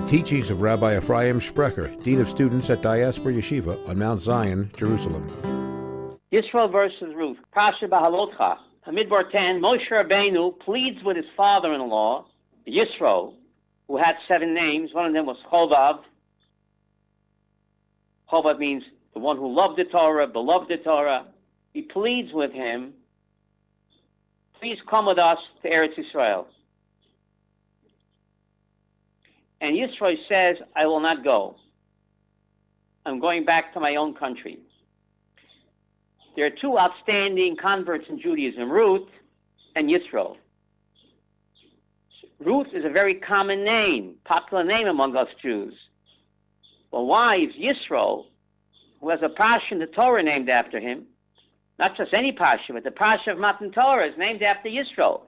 teachings of Rabbi Ephraim Sprecher, Dean of Students at Diaspora Yeshiva on Mount Zion, Jerusalem. Yitro versus Ruth. Parshat Beha'alotecha. Hamidbar 10, Moshe Rabbeinu pleads with his father-in-law, Yitro, who had 7 names. One of them was Chovav. Chovav means the one who loved the Torah, beloved the Torah. He pleads with him, please come with us to Eretz Yisrael. And Yitro says, I will not go. I'm going back to my own country. There are 2 outstanding converts in Judaism, Ruth and Yitro. Ruth is a very common name, popular name among us Jews. Well, why is Yitro, who has a Parsha in the Torah named after him, not just any Parsha, but the Parsha of Matan Torah is named after Yitro,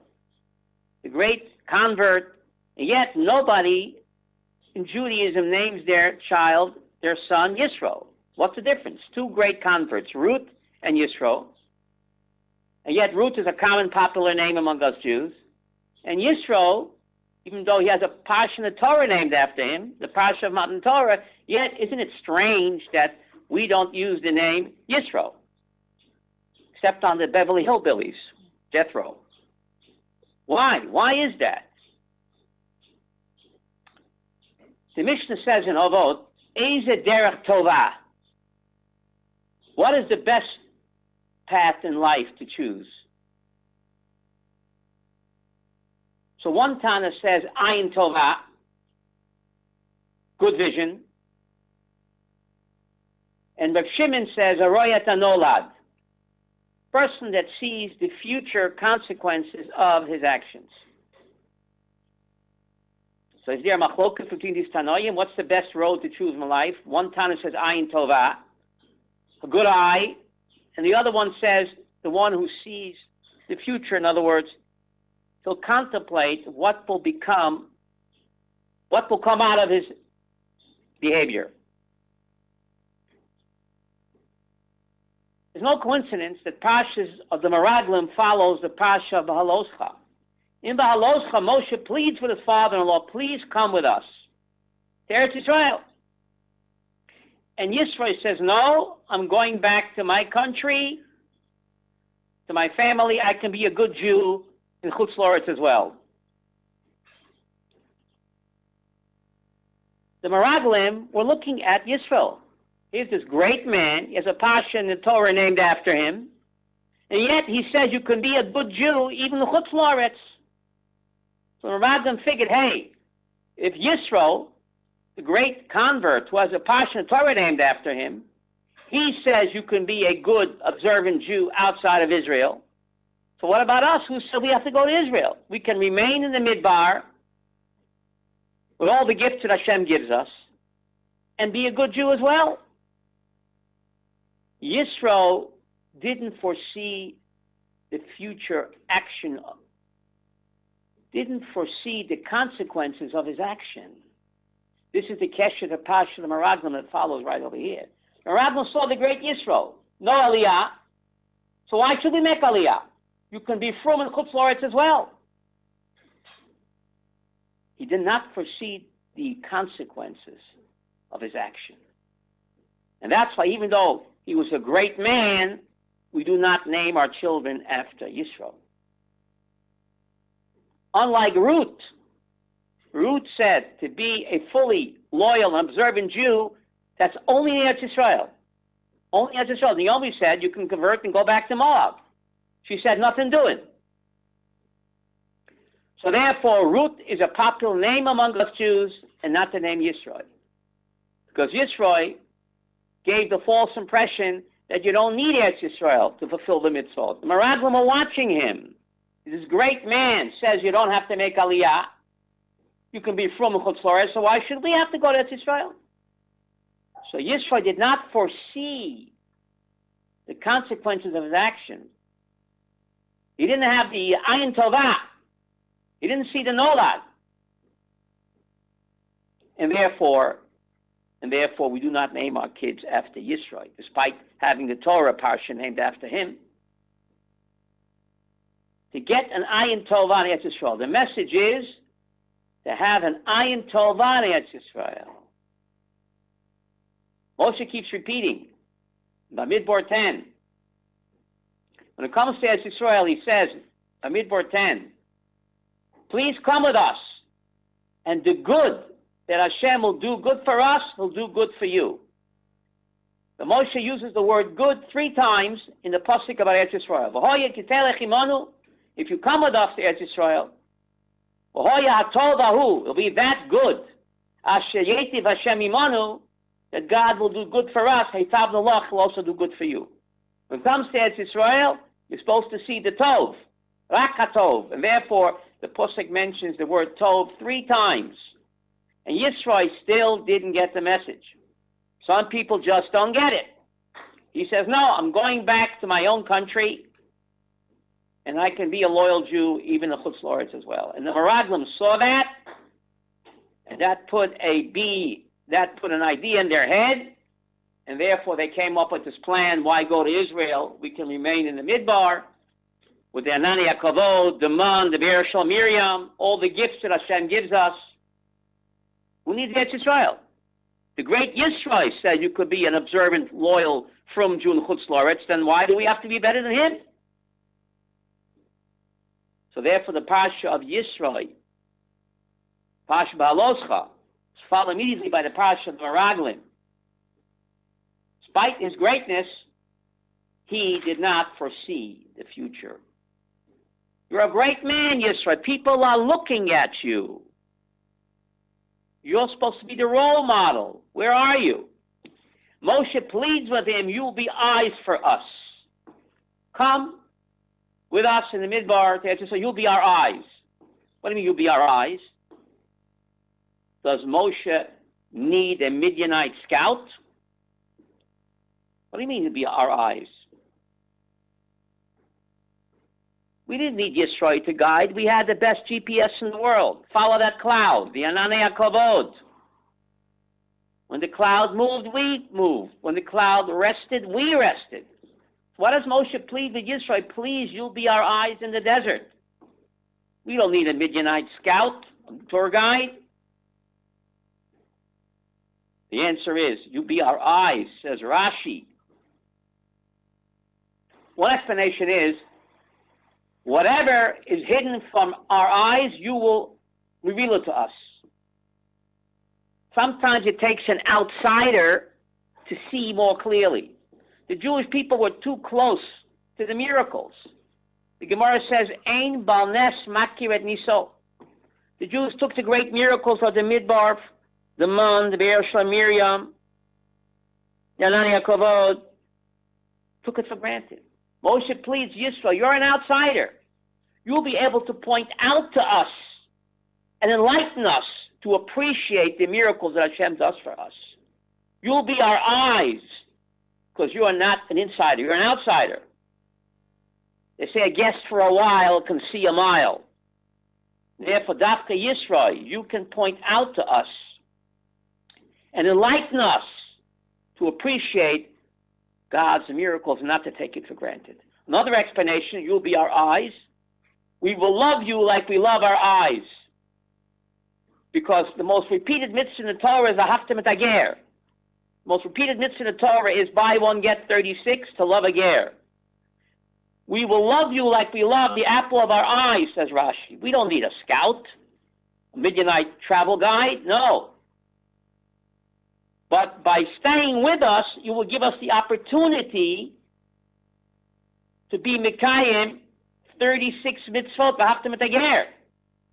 the great convert, and yet nobody in Judaism names their child, their son, Yitro. What's the difference? 2 great converts, Ruth and Yitro. And yet Ruth is a common popular name among us Jews. And Yitro, even though he has a Parsha in the Torah named after him, the Parsha of Matan Torah, yet isn't it strange that we don't use the name Yitro? Except on the Beverly Hillbillies, death row. Why? Why is that? The Mishnah says in Ovot, Eze derech tova. What is the best path in life to choose? So one Tana says, Ayin tova, good vision. And Rav Shimon says, Aroyat anolad, person that sees the future consequences of his actions. So is there a machloket between these Tanoim? What's the best road to choose in life? One Tana says, Ayin tova, a good eye, and the other one says, the one who sees the future, in other words, he'll contemplate what will come out of his behavior. There's no coincidence that Parshas of the Meraglim follows the Parsha of Beha'alotecha. In Beha'alotecha, Moshe pleads with his father-in-law, please come with us to Eretz Yisrael. And Yisro says, no, I'm going back to my country, to my family. I can be a good Jew in Chutz La'aretz as well. The Meraglim were looking at Yisro. He's this great man. He has a Parsha in the Torah named after him. And yet he says you can be a good Jew even in Chutz La'aretz. So the Meraglim figured, hey, if Yisro, the great convert who has a Parsha in the Torah named after him, he says you can be a good, observant Jew outside of Israel. So what about us who said we have to go to Israel? We can remain in the Midbar with all the gifts that Hashem gives us and be a good Jew as well. Yisro didn't foresee the future action, didn't foresee the consequences of his action. This is the Kesher, the Parsha, the Meraglim that follows right over here. The Meraglim saw the great Yisro, no Aliyah, so why should we make Aliyah? You can be frum in Chutz La'aretz as well. He did not foresee the consequences of his action. And that's why, even though he was a great man, we do not name our children after Yisro. Unlike Ruth, Ruth said to be a fully loyal and observant Jew, that's only in Eretz Yisrael. Only Eretz Yisrael. Naomi said you can convert and go back to Moab. She said nothing doing. So therefore, Ruth is a popular name among us Jews and not the name Yisro. Because Yisro gave the false impression that you don't need Eretz Yisrael to fulfill the mitzvot. The Meraglim are watching him. This great man says you don't have to make Aliyah. You can be from Chutz La'aretz, so why should we have to go to Eretz Yisrael? So Yisro did not foresee the consequences of his action. He didn't have the Ayin Tovah. He didn't see the Nolad. And therefore, we do not name our kids after Yisro, despite having the Torah Parsha named after him. To get an Ayin Tovah in Eretz Yisrael, the message is to have an ayin tova in Eretz Yisrael. Moshe keeps repeating, Bamidbar 10. When it comes to Eretz Yisrael, he says, Bamidbar 10, please come with us, and the good that Hashem will do good for us, He'll do good for you. The Moshe uses the word good 3 times in the pasuk about Eretz Yisrael. V'hoya kitelech imanu, if you come with us to Eretz Yisrael, v'hoya hatov ahu, it'll be that good. Asher yetiv Hashem imanu, that God will do good for us. Heitav nolach will also do good for you. When it comes to Eretz Yisrael, you're supposed to see the tov, rak hatov, and therefore the pasuk mentions the word tov 3 times. And Yisro still didn't get the message. Some people just don't get it. He says, no, I'm going back to my own country, and I can be a loyal Jew, even the Chutz La'aretz as well. And the Meraglim saw that, and that put an idea in their head, and therefore they came up with this plan, why go to Israel? We can remain in the Midbar, with the Anani HaKavod, the Man, the Be'er Shal Miriam, all the gifts that Hashem gives us. Who needs Eretz Yisrael? The great Yisro said you could be an observant, loyal, from Jew in Chutz La'aretz, then why do we have to be better than him? So therefore the Parsha of Yisro, Parsha Beha'alotecha, is followed immediately by the Parsha of Meraglim. Despite his greatness, he did not foresee the future. You're a great man, Yisro. People are looking at you. You're supposed to be the role model. Where are you? Moshe pleads with him, you'll be eyes for us. Come with us in the Midbar, so you'll be our eyes. What do you mean you'll be our eyes? Does Moshe need a Midianite scout? What do you mean to be our eyes? We didn't need Yisro to guide. We had the best GPS in the world. Follow that cloud, the Anani HaKavod. When the cloud moved, we moved. When the cloud rested, we rested. What does Moshe plead with Yisro? Please, you'll be our eyes in the desert. We don't need a Midianite scout, a tour guide. The answer is, you be our eyes, says Rashi. One explanation is, whatever is hidden from our eyes, you will reveal it to us. Sometimes it takes an outsider to see more clearly. The Jewish people were too close to the miracles. The Gemara says, Ein bal nes makir et niso. The Jews took the great miracles of the Midbar, the Man, the Be'er Shal Miriam, the Anani HaKavod, took it for granted. Moshe pleads, Yisro, you're an outsider. You'll be able to point out to us and enlighten us to appreciate the miracles that Hashem does for us. You'll be our eyes, because you are not an insider, you're an outsider. They say a guest for a while can see a mile. Therefore, Dafka Yisro, you can point out to us and enlighten us to appreciate God's miracles and not to take it for granted. Another explanation, you'll be our eyes. We will love you like we love our eyes. Because the most repeated mitzvah in the Torah is a haftam et hager. The most repeated mitzvah in the Torah is buy one, get 36, to love a ger. We will love you like we love the apple of our eye, says Rashi. We don't need a scout, a Midianite travel guide, no. But by staying with us, you will give us the opportunity to be Mekayim 36 mitzvot, v'haftam et hager.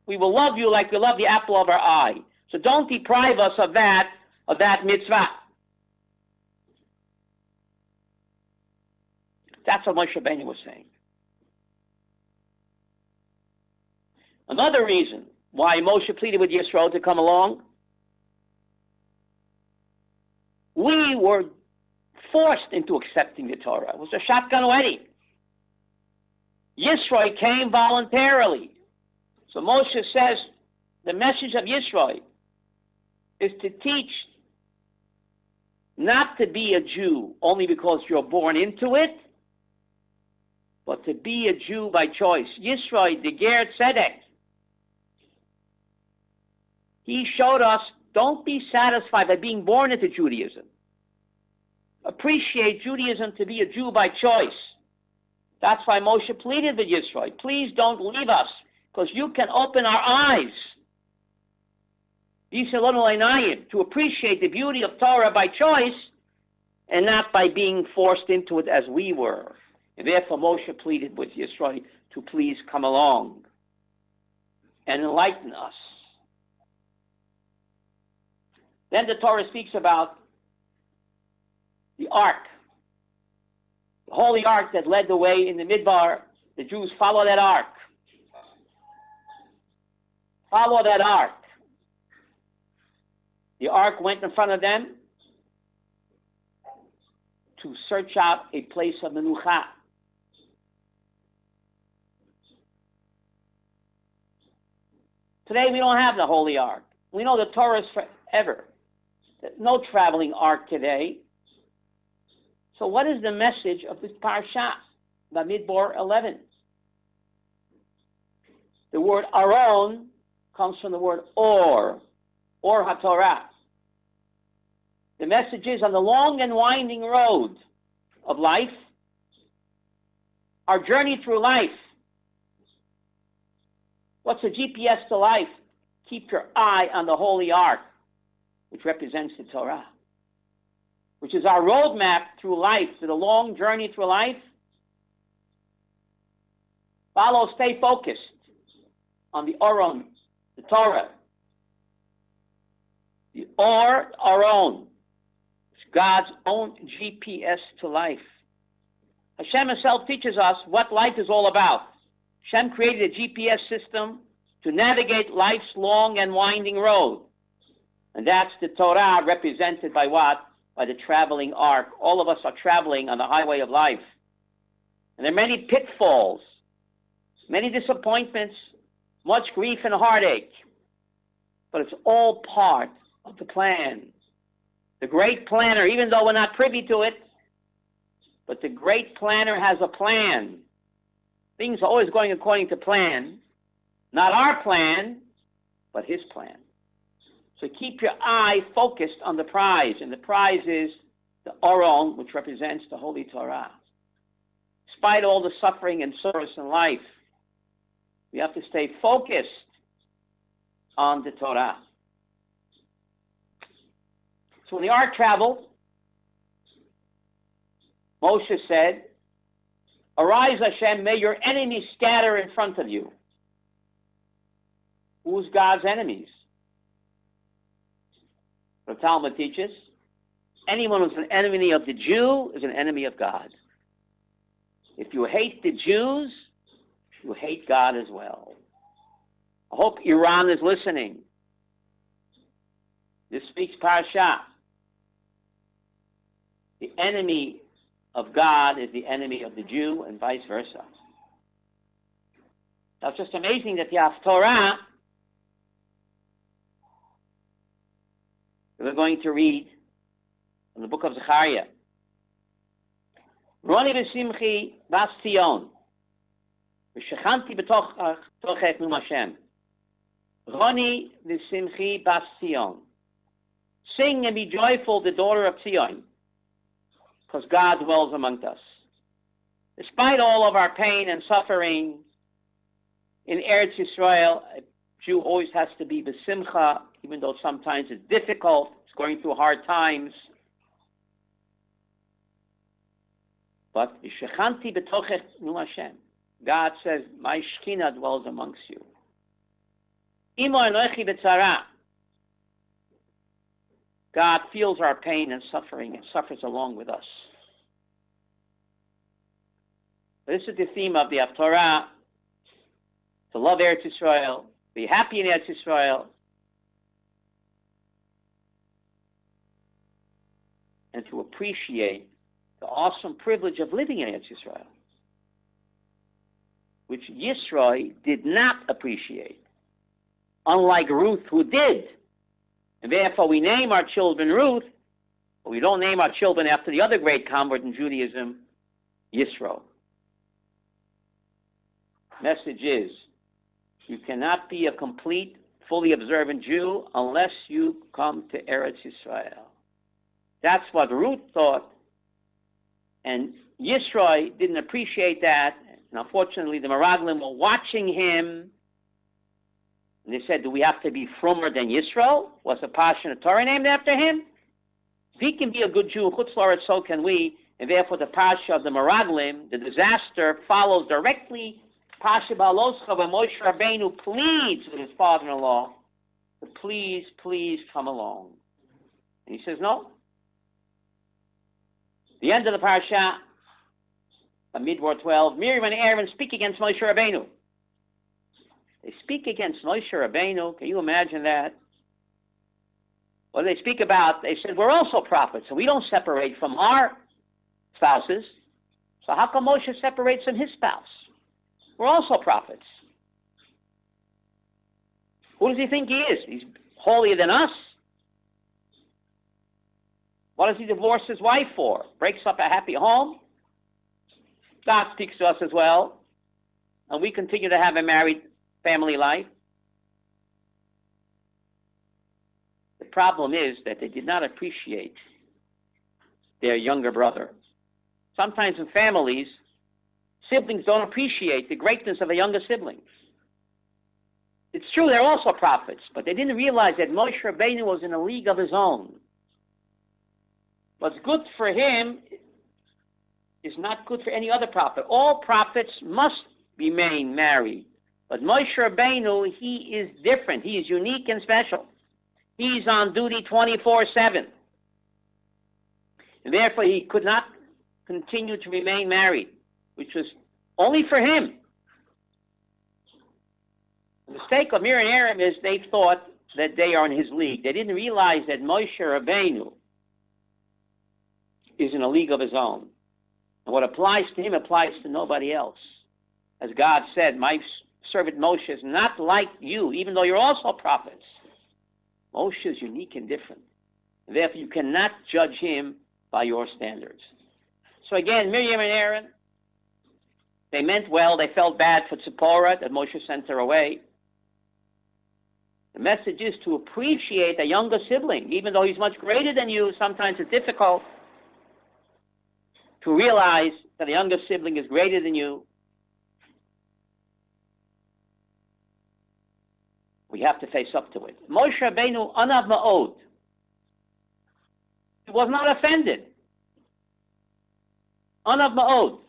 We will love you like we love the apple of our eye. So don't deprive us of that mitzvah. That's what Moshe Rabbeinu was saying. Another reason why Moshe pleaded with Yisro to come along, we were forced into accepting the Torah. It was a shotgun wedding. Yisro came voluntarily. So Moshe says the message of Yisro is to teach not to be a Jew only because you're born into it, but to be a Jew by choice. Yisro, the Ger Tzedek. He showed us, don't be satisfied by being born into Judaism. Appreciate Judaism to be a Jew by choice. That's why Moshe pleaded with Yisro, please don't leave us, because you can open our eyes to appreciate the beauty of Torah by choice and not by being forced into it as we were. And therefore Moshe pleaded with Yisro to please come along and enlighten us. Then the Torah speaks about the ark, the holy ark that led the way in the Midbar. The Jews follow that ark. Follow that ark. The ark went in front of them to search out a place of menucha. Today we don't have the holy ark. We know the Torah is forever. There's no traveling ark today. So what is the message of this Parshat, Bamidbar 11? The word Aron comes from the word Or HaTorah. The message is on the long and winding road of life, our journey through life. What's a GPS to life? Keep your eye on the Holy Ark, which represents the Torah, which is our roadmap through life, to the long journey through life. Follow, stay focused on the Aron, the Torah. The our own. It's God's own GPS to life. Hashem himself teaches us what life is all about. Hashem created a GPS system to navigate life's long and winding road. And that's the Torah, represented by what? By the traveling ark. All of us are traveling on the highway of life. And there are many pitfalls, many disappointments, much grief and heartache. But it's all part of the plan. The great planner, even though we're not privy to it, but the great planner has a plan. Things are always going according to plan. Not our plan, but his plan. So keep your eye focused on the prize, and the prize is the Aron, which represents the Holy Torah. Despite all the suffering and service in life, we have to stay focused on the Torah. So when the ark traveled, Moshe said, "Arise, Hashem, may your enemies scatter in front of you." Who's God's enemies? The Talmud teaches, anyone who's an enemy of the Jew is an enemy of God. If you hate the Jews, you hate God as well. I hope Iran is listening. This speaks Parshat. The enemy of God is the enemy of the Jew, and vice versa. Now it's just amazing that the Torah, we're going to read in the book of Zechariah. Roni v'simchi bas Tzion, v'shechanti b'tochech num Hashem. Roni v'simchi bas Tzion. Sing and be joyful, the daughter of Tzion, because God dwells among us. Despite all of our pain and suffering in Eretz Yisrael, a Jew always has to be b'simcha, even though sometimes it's difficult, it's going through hard times. But Shechanti b'tochech nu Hashem. God says, my Shekhinah dwells amongst you. Imo enochi b'tzara. God feels our pain and suffering and suffers along with us. This is the theme of the Torah, to love Eretz Yisrael, be happy in Eretz Yisrael, and to appreciate the awesome privilege of living in Eretz Yisrael, which Yisro did not appreciate, unlike Ruth, who did. And therefore we name our children Ruth, but we don't name our children after the other great convert in Judaism, Yitro. Message is, you cannot be a complete, fully observant Jew unless you come to Eretz Yisrael. That's what Ruth thought, and Yisro didn't appreciate that. And unfortunately, the Meraglim were watching him, and they said, do we have to be frummer than Yisro? Was a Parshat Torah named after him? If he can be a good Jew, Chutz La'aretz, so can we. And therefore, the Parsha of the Meraglim, the disaster, follows directly Parshat Beha'alotecha, when Moshe Rabbeinu pleads with his father-in-law to please come along. And he says, no. The end of the Parsha, Midbar 12, Miriam and Aaron speak against Moshe Rabbeinu. They speak against Moshe Rabbeinu. Can you imagine that? What do they speak about? They said, we're also prophets, and we don't separate from our spouses. So how come Moshe separates from his spouse? We're also prophets. Who does he think he is? He's holier than us. What does he divorce his wife for? Breaks up a happy home? God speaks to us as well, and we continue to have a married family life. The problem is that they did not appreciate their younger brother. Sometimes in families, siblings don't appreciate the greatness of a younger sibling. It's true, they're also prophets, but they didn't realize that Moshe Rabbeinu was in a league of his own. What's good for him is not good for any other prophet. All prophets must remain married. But Moshe Rabbeinu, he is different. He is unique and special. He's on duty 24/7. And therefore, he could not continue to remain married, which was only for him. The mistake of Miriam and Aaron is they thought that they are in his league. They didn't realize that Moshe Rabbeinu is in a league of his own. And what applies to him applies to nobody else. As God said, my servant Moshe is not like you, even though you're also prophets. Moshe is unique and different. Therefore, you cannot judge him by your standards. So again, Miriam and Aaron, they meant well. They felt bad for Tzipporah, that Moshe sent her away. The message is to appreciate a younger sibling. Even though he's much greater than you, sometimes it's difficult to realize that a younger sibling is greater than you. We have to face up to it. Moshe Rabbeinu anav ma'od. He was not offended. Anav ma'od.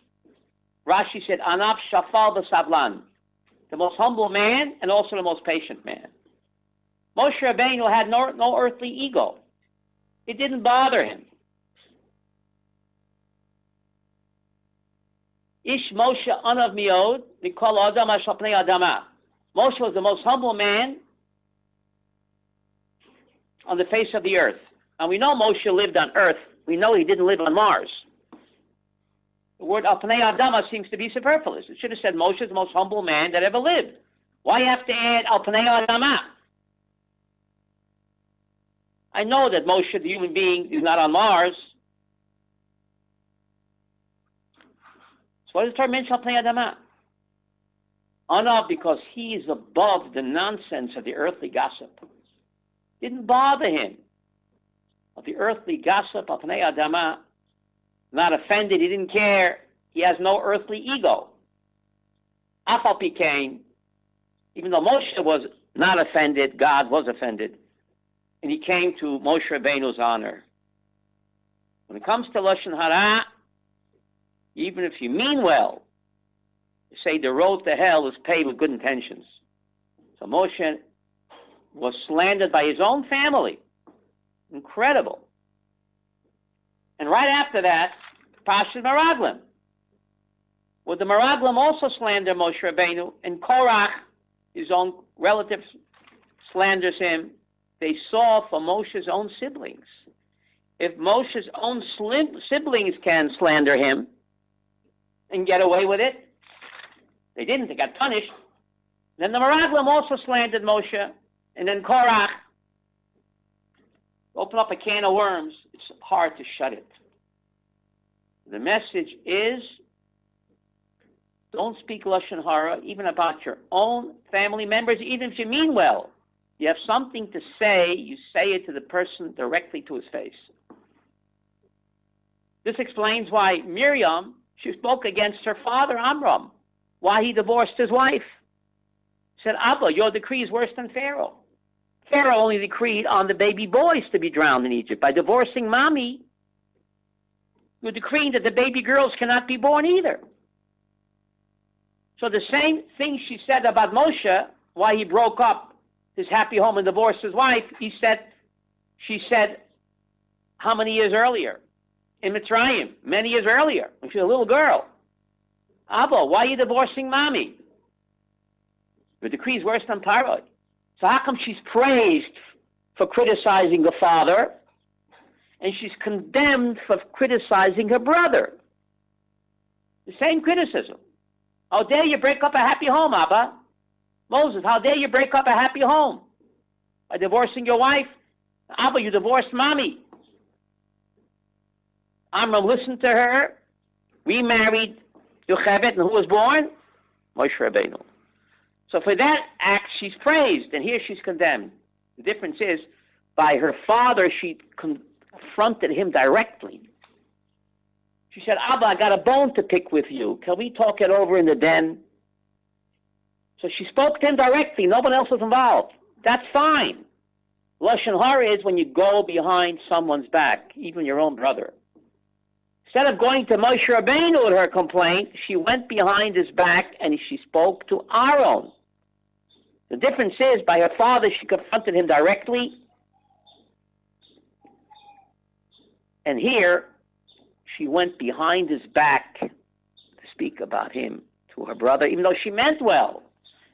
Rashi said, anav shafal b'savlan. The most humble man and also the most patient man. Moshe Rabbeinu had no earthly ego. It didn't bother him. Ish Moshe anav mi'od, mikol adam ashal pnei adama. Moshe was the most humble man on the face of the earth. And we know Moshe lived on earth. We know he didn't live on Mars. The word al pnei adama seems to be superfluous. It should have said Moshe is the most humble man that ever lived. Why have to add al pnei adama? I know that Moshe, the human being, is not on Mars. So why does the term mention al pnei adama? Anav, because he is above the nonsense of the earthly gossip. Didn't bother him. Of the earthly gossip of Pnei Adama, not offended, he didn't care. He has no earthly ego. Afal Pikain, even though Moshe was not offended, God was offended. And he came to Moshe Rabbeinu's honor. When it comes to Lashon Hara, even if you mean well, say the road to hell is paved with good intentions. So Moshe was slandered by his own family. Incredible. And right after that, Parshat Meraglim, where the Meraglim also slander Moshe Rabbeinu, and Korach, his own relative, slanders him. They saw for Moshe's own siblings. If Moshe's own siblings can slander him and get away with it, they didn't. They got punished. Then the Meraglim also slandered Moshe, and then Korach. Open up a can of worms. It's hard to shut it. The message is, don't speak Lashon Hara, even about your own family members, even if you mean well. You have something to say, you say it to the person directly to his face. This explains why Miriam, she spoke against her father Amram, why he divorced his wife. She said, Abba, your decree is worse than Pharaoh. Pharaoh only decreed on the baby boys to be drowned in Egypt. By divorcing mommy, you're decreeing that the baby girls cannot be born either. So the same thing she said about Moshe, why he broke up his happy home and divorced his wife, she said, how many years earlier? In Mitzrayim, many years earlier, when she was a little girl. Abba, why are you divorcing mommy? The decree is worse than Parod. So how come she's praised for criticizing the father, and she's condemned for criticizing her brother? The same criticism. How dare you break up a happy home, Abba? Moses, how dare you break up a happy home? By divorcing your wife? Abba, you divorced mommy. Amram listened to her, remarried Yocheved, and who was born? Moshe Rabbeinu. So for that act, she's praised, and here she's condemned. The difference is, by her father, she confronted him directly. She said, Abba, I got a bone to pick with you. Can we talk it over in the den? So she spoke to him directly. No one else was involved. That's fine. Lashon Hara is when you go behind someone's back, even your own brother. Instead of going to Moshe Rabbeinu with her complaint, she went behind his back and she spoke to Aaron. The difference is, by her father, she confronted him directly. And here, she went behind his back to speak about him to her brother, even though she meant well.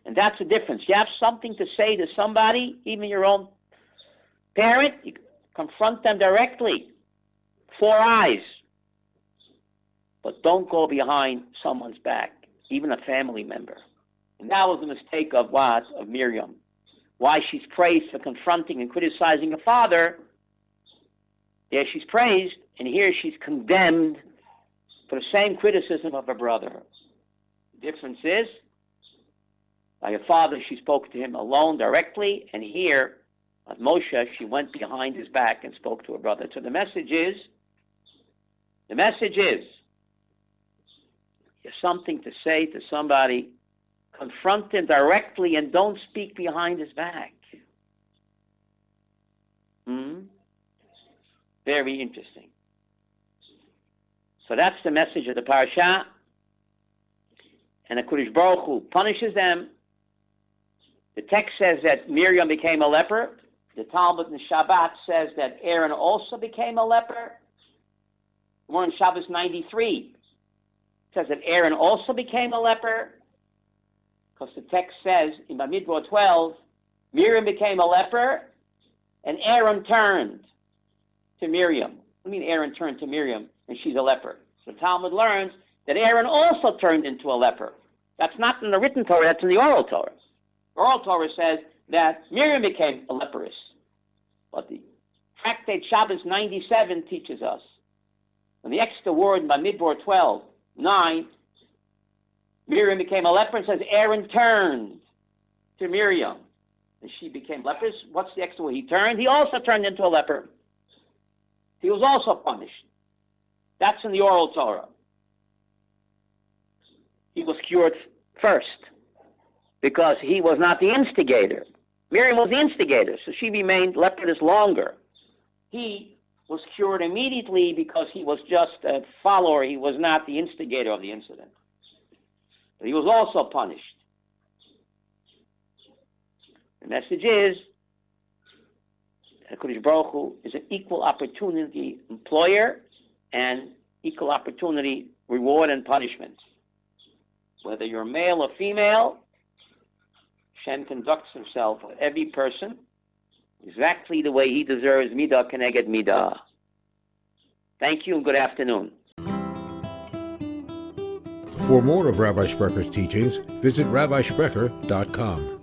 And that's the difference. You have something to say to somebody, even your own parent, you confront them directly. 4 eyes. But don't go behind someone's back, even a family member. And that was the mistake of what? Of Miriam. Why she's praised for confronting and criticizing her father. There she's praised, and here she's condemned for the same criticism of her brother. The difference is, by her father, she spoke to him alone directly, and here, with Moshe, she went behind his back and spoke to her brother. So the message is, you have something to say to somebody, confront him directly and don't speak behind his back. Very interesting. So that's the message of the Parshat. And the Kodesh Baruch Hu punishes them. The text says that Miriam became a leper. The Talmud in Shabbat says that Aaron also became a leper. We're in Shabbos 93. It says that Aaron also became a leper, because the text says in Bamidbar 12, Miriam became a leper, and Aaron turned to Miriam. I mean, Aaron turned to Miriam, and she's a leper. So Talmud learns that Aaron also turned into a leper. That's not in the written Torah, that's in the oral Torah. The oral Torah says that Miriam became a leperess. But the tractate Shabbos 97 teaches us, when the extra word in Bamidbar 12, 9, Miriam became a leper, and says Aaron turned to Miriam, and she became leprous. What's the extra word? He turned. He also turned into a leper. He was also punished. That's in the oral Torah. He was cured first because he was not the instigator. Miriam was the instigator, so she remained leprous longer. He was cured immediately because he was just a follower. He was not the instigator of the incident. But he was also punished. The message is that HaKadosh Baruch Hu is an equal opportunity employer and equal opportunity reward and punishment. Whether you're male or female, Hashem conducts himself with every person exactly the way he deserves, midah keneged midah. Thank you and good afternoon. For more of Rabbi Sprecher's teachings, visit rabbisprecher.com.